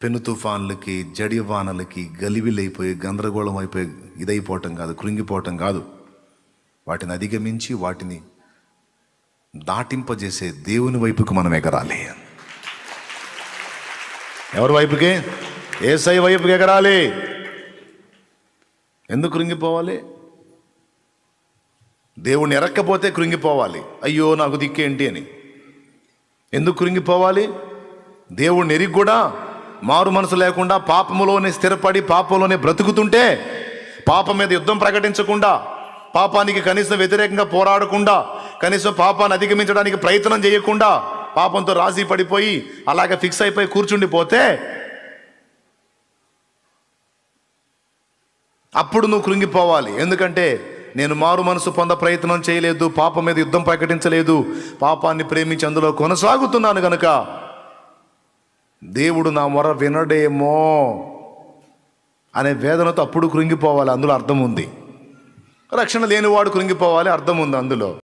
పెను తుఫాన్లకి, జడివానలకి గలిబిలైపోయి గందరగోళం అయిపోయి ఇదైపోవటం కాదు, కృంగిపోవటం కాదు. వాటిని అధిగమించి వాటిని దాటింపజేసే దేవుని వైపుకు మనం ఎగరాలి. ఎవరి వైపుకి? యేసయ్య వైపుకి ఎగరాలి. ఎందుకు కృంగిపోవాలి? దేవుణ్ణి ఎరక్కపోతే కృంగిపోవాలి, అయ్యో నాకు దిక్కేంటి అని. ఎందుకు కృంగిపోవాలి? దేవుణ్ణి ఎరిగి కూడా మారు మనసు లేకుండా పాపములోనే స్థిరపడి పాపంలోనే బ్రతుకుతుంటే, పాపం మీద యుద్ధం ప్రకటించకుండా, పాపానికి కనీసం వ్యతిరేకంగా పోరాడకుండా, కనీసం పాపాన్ని అధిగమించడానికి ప్రయత్నం చేయకుండా పాపంతో రాజీ పడిపోయి అలాగే ఫిక్స్ అయిపోయి కూర్చుండిపోతే అప్పుడు నువ్వు కృంగిపోవాలి. ఎందుకంటే నేను మారు మనసు పొంద ప్రయత్నం చేయలేదు, పాపం మీద యుద్ధం ప్రకటించలేదు, పాపాన్ని ప్రేమించి అందులో కొనసాగుతున్నాను గనుక దేవుడు నా మొర వినడేమో అనే వేదనతో అప్పుడు కృంగిపోవాలి. అందులో అర్థం ఉంది. రక్షణ లేనివాడు కృంగిపోవాలి, అర్థం ఉంది అందులో.